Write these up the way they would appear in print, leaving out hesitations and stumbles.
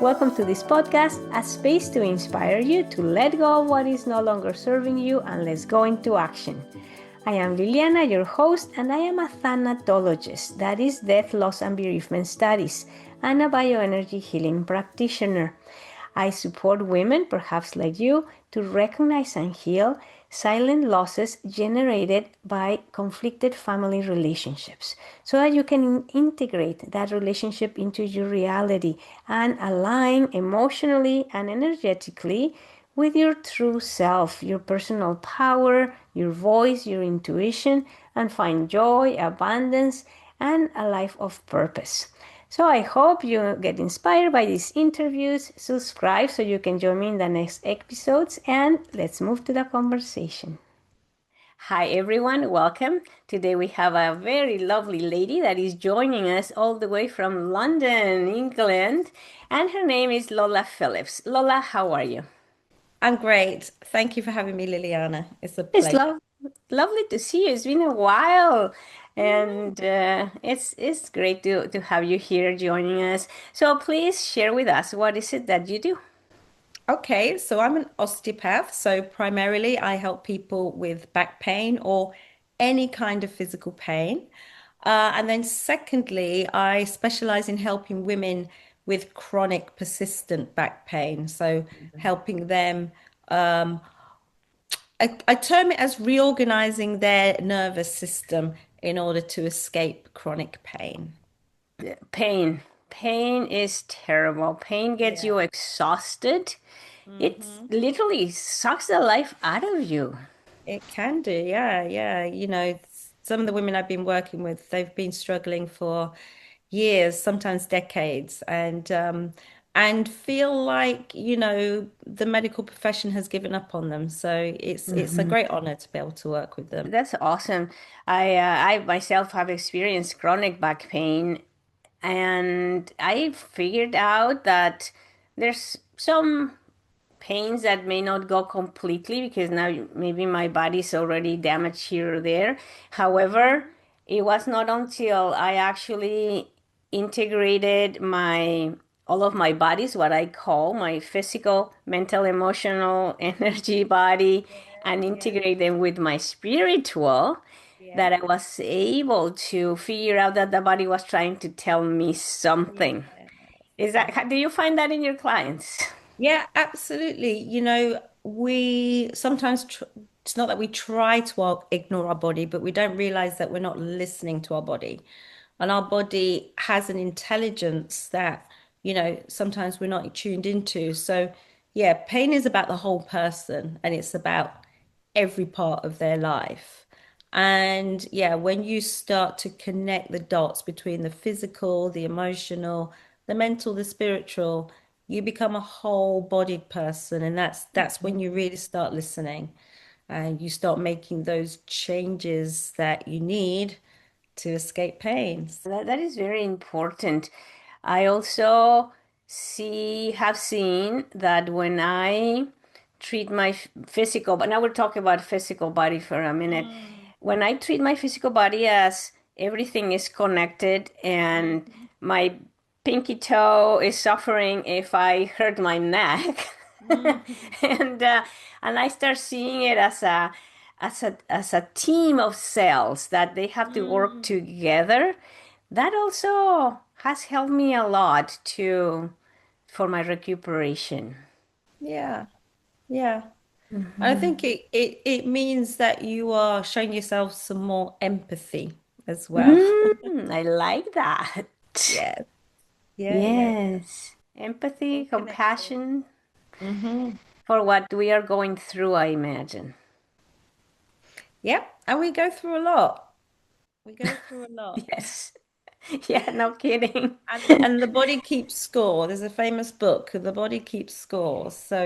Welcome to this podcast, a space to inspire you to let go of what is no longer serving you and let's go into action. I am Liliana, your host, and I am a Thanatologist, that is Death, Loss, and Bereavement Studies, and a bioenergy healing practitioner. I support women, perhaps like you, to recognize and heal silent losses generated by conflicted family relationships so that you can integrate that relationship into your reality and align emotionally and energetically with your true self, your personal power, your voice, your intuition, and find joy, abundance, and a life of purpose. So I hope you get inspired by these interviews. Subscribe so you can join me in the next episodes, and let's move to the conversation. Hi everyone, welcome. Today we have a very lovely lady that is joining us all the way from London, England, and her name is Lola Phillips. Lola, how are you? I'm great. Thank you for having me, Liliana. It's a It's pleasure. lovely to see you. It's been a while, and it's great to have you here joining us. So please share with us what is it that you do? Okay, so I'm an osteopath. So primarily I help people with back pain or any kind of physical pain. And then secondly, I specialize in helping women with chronic persistent back pain. So helping them, um, I term it as reorganizing their nervous system in order to escape chronic pain. Pain. Pain is terrible. Pain gets you Yeah. exhausted. It hmm literally sucks the life out of you. It can do, yeah, yeah. Some of the women I've been working with, they've been struggling for years, sometimes decades, and feel like, the medical profession has given up on them. So it's a Mhm. great honor to be able to work with them. That's awesome. I myself have experienced chronic back pain, and I figured out that there's some pains that may not go completely because now maybe my body's already damaged here or there. However, it was not until I actually integrated my all of my bodies, what I call my physical, mental, emotional, energy body, and Yeah, integrate them with my spiritual, yeah, that I was able to figure out that the body was trying to tell me yeah, something. Is yeah. that, do you find that in your clients? Yeah, absolutely. We sometimes it's not that we try to ignore our body, but we don't realize that we're not listening to our body. And our body has an intelligence that, sometimes we're not tuned into. So, yeah, pain is about the whole person and it's about every part of their life. And yeah, when you start to connect the dots between the physical, the emotional, the mental, the spiritual, you become a whole-bodied person, and that's when you really start listening and you start making those changes that you need to escape pains. That is very important. I also have seen that when I treat my physical, but now we're talking about physical body for a minute. Mm, When I treat my physical body as everything is connected and mhm, my pinky toe is suffering if I hurt my neck, mhm. and and I start seeing it as a team of cells that they have to work Mm. together. That also has helped me a lot to for my recuperation. Yeah, yeah. I Mhm. think it means that you are showing yourself some more empathy as well. I like that. Yeah, yeah, yeah. Yes. Empathy, More connected. compassion hmm for what we are going through, I imagine. Yep, and we go through a lot. We go through a lot. Yes. Yeah, no kidding. And the body keeps score. There's a famous book, The Body Keeps Score. So,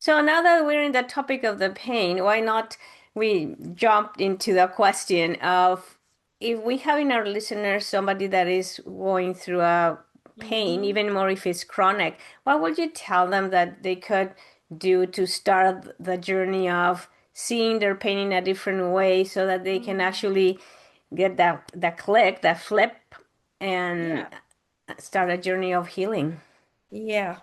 So now that we're in the topic of the pain, why not we jump into the question of if we have in our listeners somebody that is going through a pain, hmm even more if it's chronic, what would you tell them that they could do to start the journey of seeing their pain in a different way so that they can Mm. actually get that click, that flip, and Yeah. start a journey of healing. Yeah.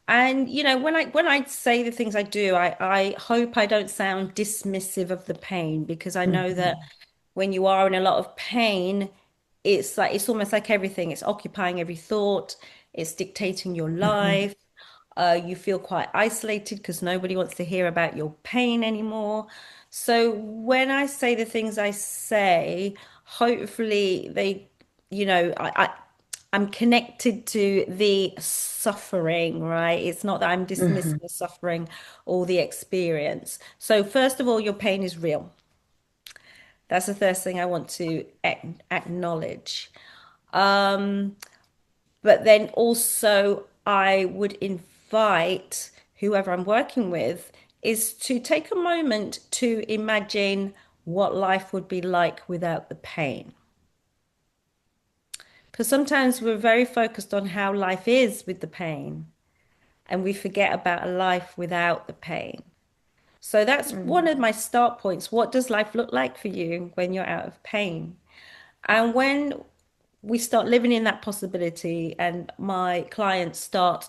And when I say the things I do, I hope I don't sound dismissive of the pain, because I know that Mhm. when you are in a lot of pain, it's almost like everything. It's occupying every thought, it's dictating your Mhm. life. You feel quite isolated because nobody wants to hear about your pain anymore. So when I say the things I say, hopefully I'm connected to the suffering, right? It's not that I'm dismissing Mhm. the suffering or the experience. So first of all, your pain is real. That's the first thing I want to acknowledge. Um, but then also, I would invite whoever I'm working with is to take a moment to imagine what life would be like without the pain. Because sometimes we're very focused on how life is with the pain, and we forget about a life without the pain. So that's one of Mm. my start points. What does life look like for you when you're out of pain? And when we start living in that possibility and my clients start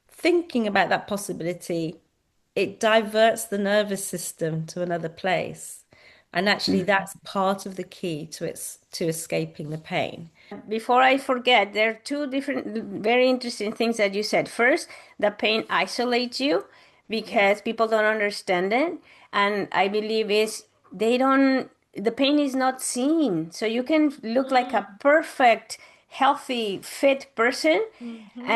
thinking about that possibility, it diverts the nervous system to another place. And actually, that's part of the key to escaping the pain. Before I forget, there are two different, very interesting things that you said. First, the pain isolates you Yeah. because people don't understand it. And I believe is they don't, the pain is not seen. So you can look like a perfect, healthy, fit person Mm-hmm.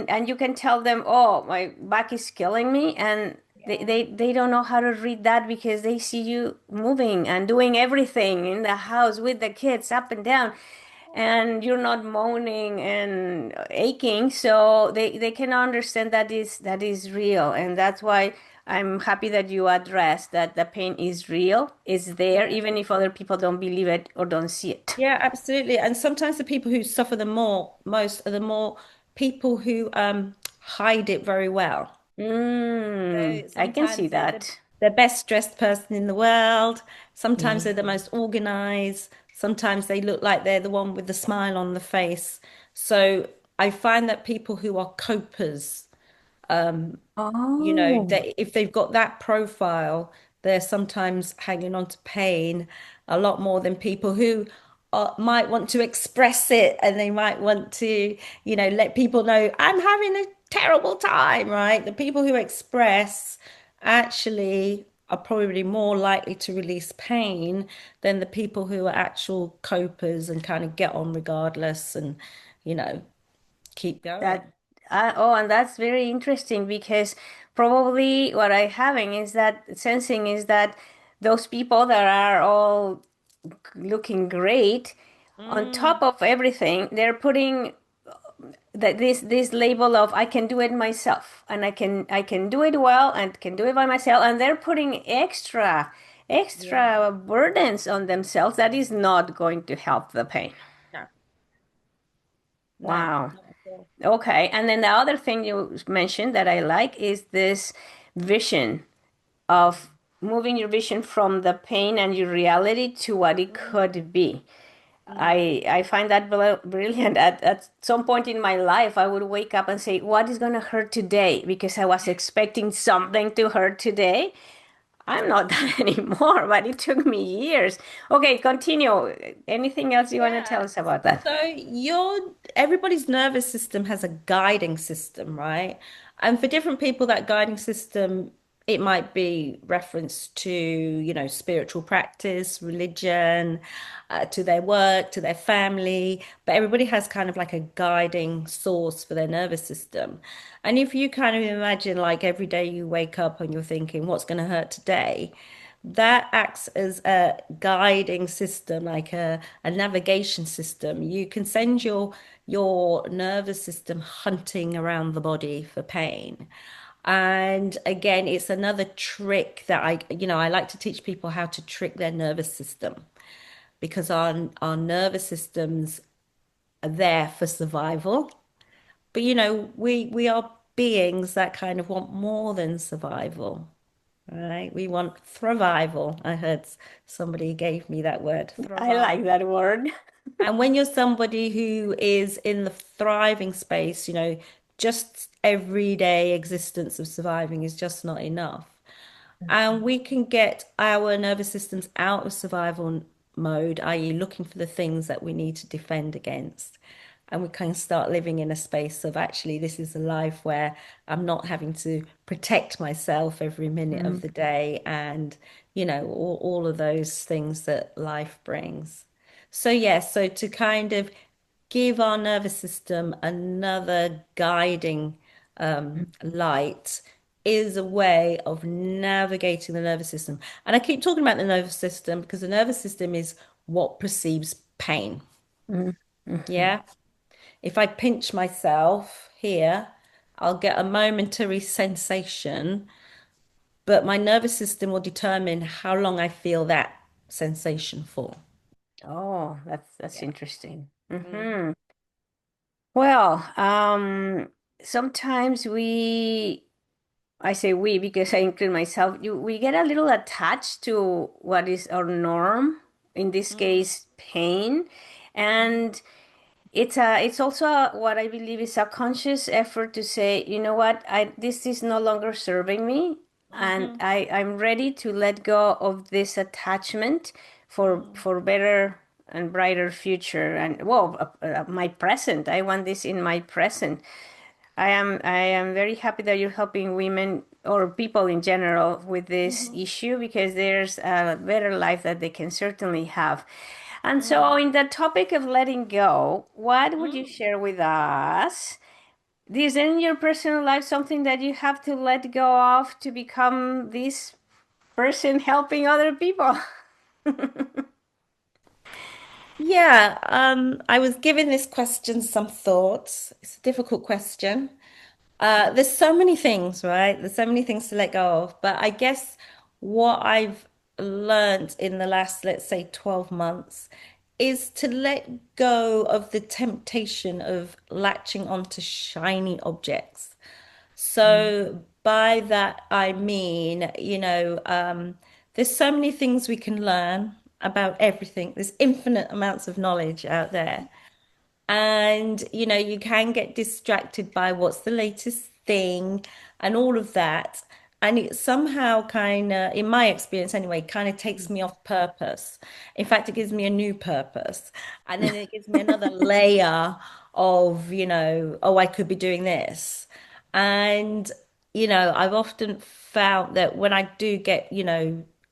and you can tell them, oh, my back is killing me. And Yeah. they don't know how to read that because they see you moving and doing everything in the house with the kids up and down and you're not moaning and aching, so they can understand that is real. And that's why I'm happy that you address that the pain is real, is there, Yeah. even if other people don't believe it or don't see it. Yeah, absolutely. And sometimes the people who suffer most are the more people who hide it very well. So I can see sometimes they're that. the best dressed person in the world. Sometimes they're Yeah. the most organized. Sometimes they look like they're the one with the smile on the face. So I find that people who are copers, Oh, that if they've got that profile, they're sometimes hanging on to pain a lot more than people who might want to express it, and they might want to, let people know I'm having a terrible time, right? The people who express actually are probably more likely to release pain than the people who are actual copers and kind of get on regardless and, you know, keep going. that and that's very interesting because probably what I having is that sensing is that those people that are all looking great, on top Mm, of everything they're putting that this label of I can do it myself and I can do it well and can do it by myself, and they're putting yeah. extra burdens on themselves that is not going to help the pain. No, no, Wow. not at all. Okay, and then the other thing you mentioned that I like is this vision of moving your vision from the pain and your reality to what it Mm, could be. mm, I find that brilliant. At some point in my life, I would wake up and say, "What is going to hurt today?" Because I was expecting something to hurt today. I'm not that anymore, but it took me years. Okay, continue. Anything else you want to tell yeah. us about that? So everybody's nervous system has a guiding system, right? And for different people, that guiding system, it might be reference to, spiritual practice, religion, to their work, to their family, but everybody has kind of like a guiding source for their nervous system. And if you kind of imagine like every day you wake up and you're thinking, what's going to hurt today? That acts as a guiding system, like a navigation system. You can send your nervous system hunting around the body for pain. And again, it's another trick that I like to teach people how to trick their nervous system, because our nervous systems are there for survival. But we are beings that kind of want more than survival. right? We want thrival. I heard somebody gave me that word, I like thrival. that word. And when you're somebody who is in the thriving space, just everyday existence of surviving is just not enough. And we can get our nervous systems out of survival mode, i.e., looking for the things that we need to defend against. And we can start living in a space of actually, this is a life where I'm not having to protect myself every minute of Mm, the day and, all of those things that life brings. So, yes, so to kind of give our nervous system another guiding light is a way of navigating the nervous system. And I keep talking about the nervous system because the nervous system is what perceives pain. mm, mhm. Yeah. If I pinch myself here, I'll get a momentary sensation, but my nervous system will determine how long I feel that sensation for. Oh, that's Yeah. interesting. Mhm. Well, sometimes I say we because I include myself, we get a little attached to what is our norm, in this Mm, case, pain. And it's also what I believe is a conscious effort to say, you know what, this is no longer serving me, and mhm, I'm ready to let go of this attachment mm, for better and brighter future. And well, my present. I want this in my present. I am very happy that you're helping women or people in general with this mhm, issue, because there's a better life that they can certainly have. And so, mm, in the topic of letting go, what would you mm. share with us? Is in your personal life something that you have to let go of to become this person helping other people? Yeah, I was giving this question some thought. It's a difficult question. There's so many things, right? There's so many things to let go of. But I guess what I've learned in the last, let's say, 12 months is to let go of the temptation of latching onto shiny objects. So by that I mean, there's so many things we can learn about everything. There's infinite amounts of knowledge out there. And, you can get distracted by what's the latest thing and all of that. And it somehow kind of, in my experience anyway, kind of takes me off purpose. In fact, it gives me a new purpose. And then it gives me another layer of, oh, I could be doing this. And, I've often found that when I do get,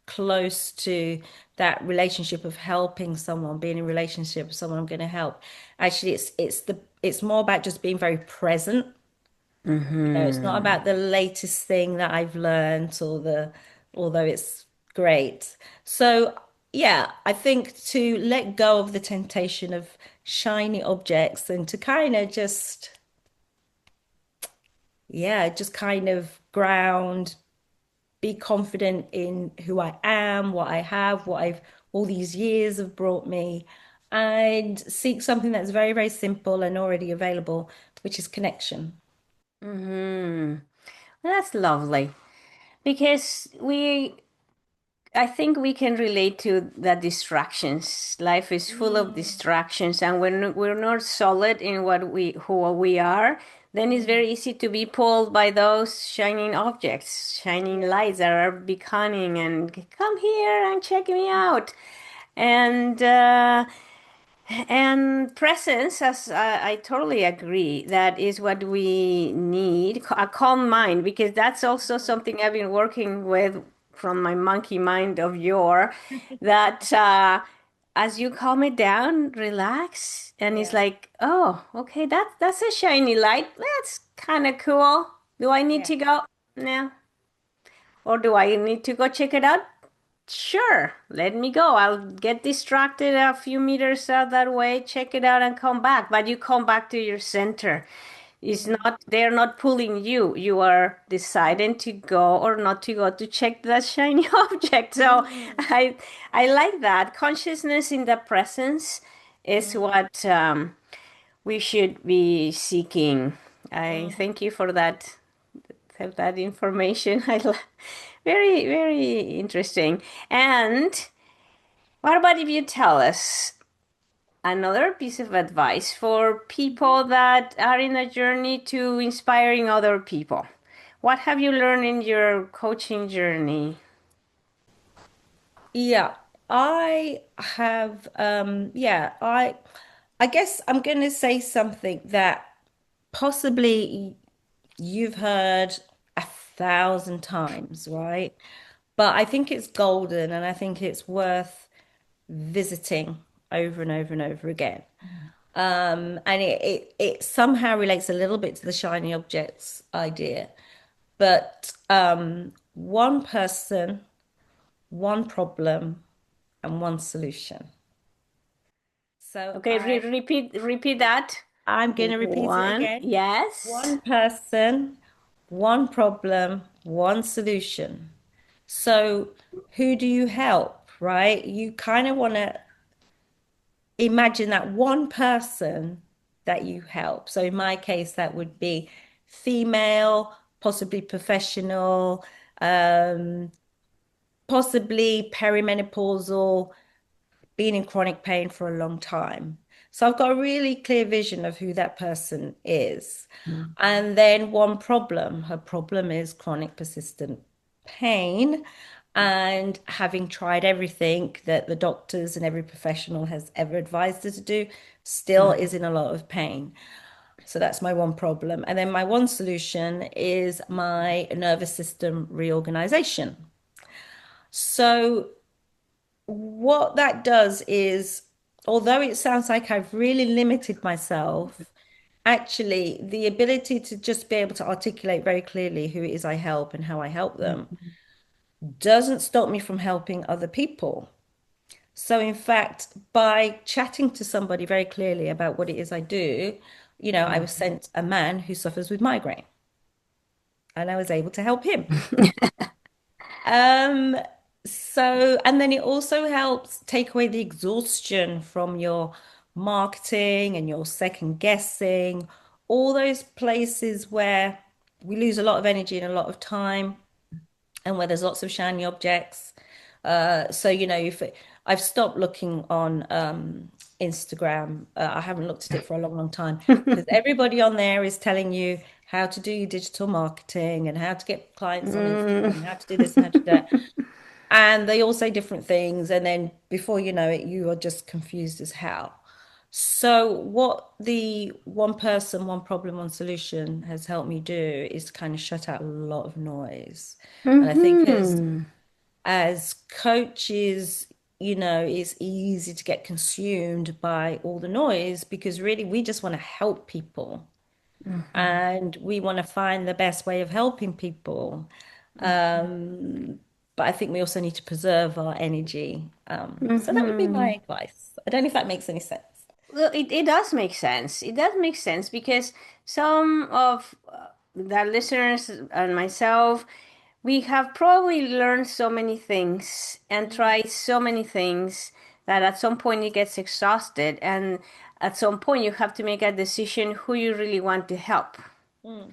close to that relationship of helping someone, being in a relationship with someone I'm going to help, actually it's more about just being very present. It's not Mm-hmm. about the latest thing that I've learned or although it's great. So yeah, I think to let go of the temptation of shiny objects and to kind of just kind of ground, be confident in who I am, what I have, all these years have brought me, and seek something that's very, very simple and already available, which is connection. Mm-hmm. That's lovely, because I think we can relate to the distractions. Life is full of Mm, distractions, and when we're not solid in who we are, then it's mm, very easy to be pulled by those shining objects, shining yeah. lights that are beckoning and come here and check me out. And presence, as I totally agree, that is what we need, a calm mind, because that's also something I've been working with from my monkey mind of yore, that as you calm it down, relax, and it's Yeah, like, oh, okay, that's a shiny light. That's kind of cool. Do I need yeah. to go? No. Or do I need to go check it out? Sure, let me go. I'll get distracted a few meters out that way, check it out, and come back. But you come back to your center. It's Mm, not, they're not pulling you. You are deciding to go or not to go to check that shiny object. So mm, I like that. Consciousness in the presence is mm, what we should be seeking. I mm. thank you for that have that information. Very, very interesting. And what about if you tell us another piece of advice for Mhm. people that are in a journey to inspiring other people? What have you learned in your coaching journey? Yeah, I have I guess I'm going to say something that possibly you've heard 1,000 times, right? But I think it's golden and I think it's worth visiting over and over and over again. And it somehow relates a little bit to the shiny objects idea. But one person, one problem, and one solution. So Okay, repeat that. I'm going to repeat it One, again. yes. One person, one problem, one solution. So who do you help, right? You kind of want to imagine that one person that you help. So in my case, that would be female, possibly professional, um, possibly perimenopausal, been in chronic pain for a long time. So I've got a really clear vision of who that person is. And then one problem, her problem is chronic persistent pain. And having tried everything that the doctors and every professional has ever advised her to do, still Mhm. is in a lot of pain. So that's my one problem. And then my one solution is my nervous system reorganization. So what that does is, although it sounds like I've really limited myself, actually, the ability to just be able to articulate very clearly who it is I help and how I help them doesn't stop me from helping other people. So, in fact, by chatting to somebody very clearly about what it is I do, I was sent a man who suffers with migraine and I was able to help him. Um, and then it also helps take away the exhaustion from your marketing and your second guessing, all those places where we lose a lot of energy and a lot of time and where there's lots of shiny objects. So, if I've stopped looking on Instagram, I haven't looked at it for a long, long time because everybody on there is telling you how to do your digital marketing and how to get clients on Instagram Mm. and how to do this and how to do that. And they all say different things. And then before you know it, you are just confused as hell. So, what the one person, one problem, one solution has helped me do is to kind of shut out a lot of noise. And I think Hmm. as coaches, it's easy to get consumed by all the noise because really we just want to help people and we want to find the best way of helping people. But I think we also need to preserve our energy. So that would be my Hmm. advice. I don't know if that makes any sense. Well, it does make sense. It does make sense because some of the listeners and myself, we have probably learned so many things and Mm, tried so many things that at some point it gets exhausted. And at some point, you have to make a decision who you really want to help. mm,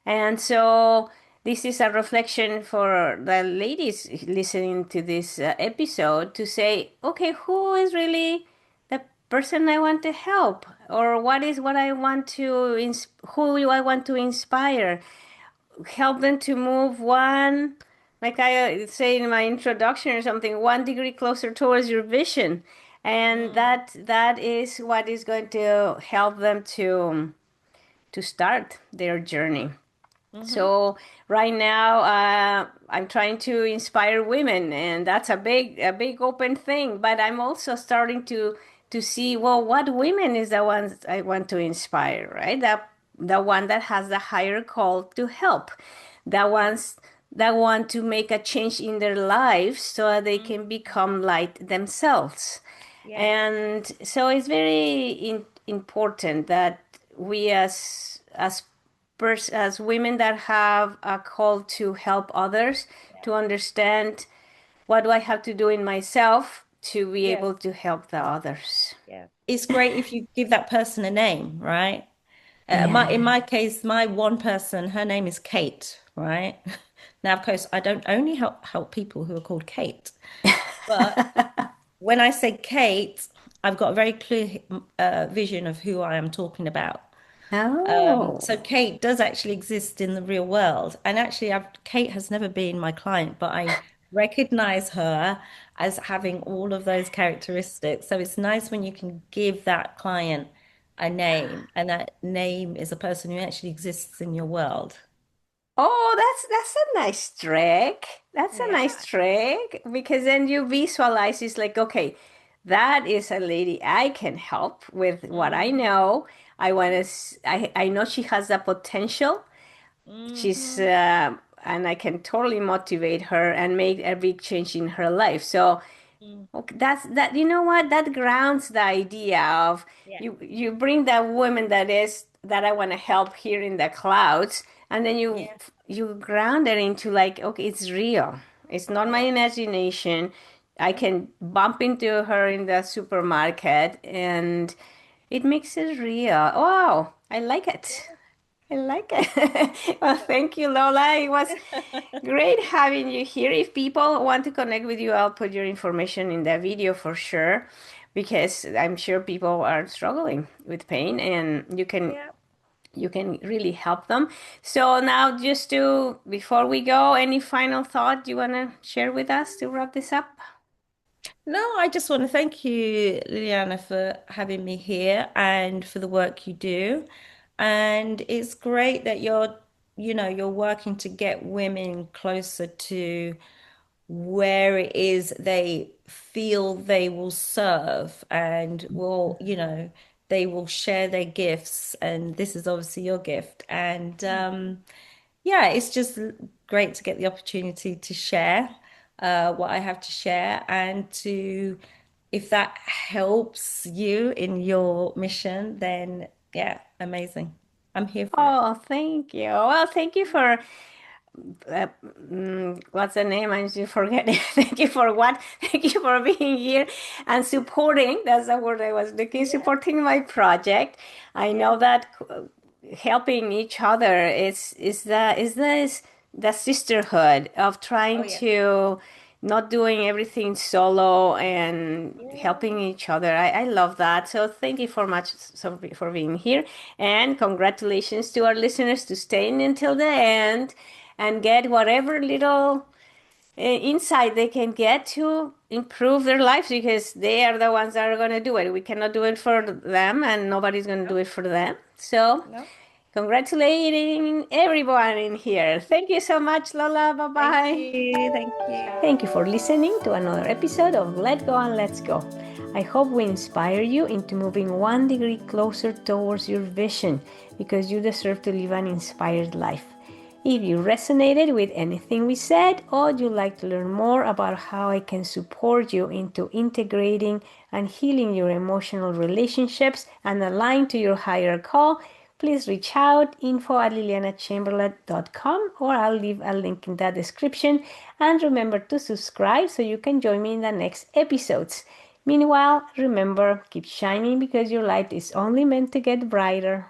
And so this is a reflection for the ladies listening to this episode to say, okay, who is really the person I want to help? Or what is what I want to, who do I want to inspire? Help them to move one, like I say in my introduction or something, 1 degree closer towards your vision. And mm, that is what is going to help them to start their journey. hmm. So right now, I'm trying to inspire women, and that's a big open thing. But I'm also starting to see, well, what women is the ones I want to inspire, right? The one that has the higher call to help, the Yeah. ones that want to make a change in their lives so that they Mm, can become light themselves. yes. And so it's very important that we as women that have a call to help others Yeah. to understand what do I have to do in myself to be Yes. able to help the others. Yeah. It's great if you give that person a name, right? In Yeah. my case, my one person, her name is Kate, right? Now, of course, I don't only help people who are called Kate, but when I say Kate, I've got a very clear vision of who I am talking about. So Oh. Kate does actually exist in the real world. And actually, Kate has never been my client, but I recognize her as having all of those characteristics. So it's nice when you can give that client a name, and that name is a person who actually exists in your world. Oh, that's a nice trick. That's a nice Yeah. trick because then you visualize it's like, okay, that is a lady I can help with what I Mm-hmm. know. I want to, I know she has the potential. She's, Mm-hmm. and I can totally motivate her and make a big change in her life. So, Mm. okay, that's that. You know what? That grounds the idea of Yeah. you bring that woman that is that I want to help here in the clouds, and then Yeah. you ground it into like, okay, it's real. It's not my Yeah. imagination. I Yeah. can bump into her in the supermarket, and it makes it real. Wow, I like it. I like it. Well, thank you, Lola. It was great having you here. If people want to connect with you, I'll put your information in the video for sure, because I'm sure people are struggling with pain and Yeah. you can really help them. So now just to before we go, any final thought you want to share with us to wrap this up? No, I just want to thank you, Liliana, for having me here and for the work you do. And it's great that you're working to get women closer to where it is they feel they will serve and they will share their gifts. And this is obviously your gift. And yeah, it's just great to get the opportunity to share what I have to share and to, if that helps you in your mission, then yeah, amazing. I'm here for it. Oh, thank you. Well, thank you for what's the name? I'm just forgetting. Thank you for what? Thank you for being here and supporting. That's the word I was looking. Yeah, Supporting my project. I yeah. know that helping each other is the sisterhood of Oh trying yeah. to not doing everything solo and helping Yeah. each other. I love that. So thank you for being here and congratulations to our listeners to staying until the end and get whatever little insight they can get to improve their lives because they are the ones that are going to do it. We cannot do it for them and nobody's going to do No, it for them. So no. congratulating everyone in here. Thank you so much, Lola. Bye Thank bye. you. Thank you. Thank you for listening to another episode of Let Go and Let's Go. I hope we inspire you into moving 1 degree closer towards your vision because you deserve to live an inspired life. If you resonated with anything we said or you'd like to learn more about how I can support you into integrating and healing your emotional relationships and align to your higher call, please reach out info@lilianachamberlain.com or I'll leave a link in the description. And remember to subscribe so you can join me in the next episodes. Meanwhile, remember, keep shining because your light is only meant to get brighter.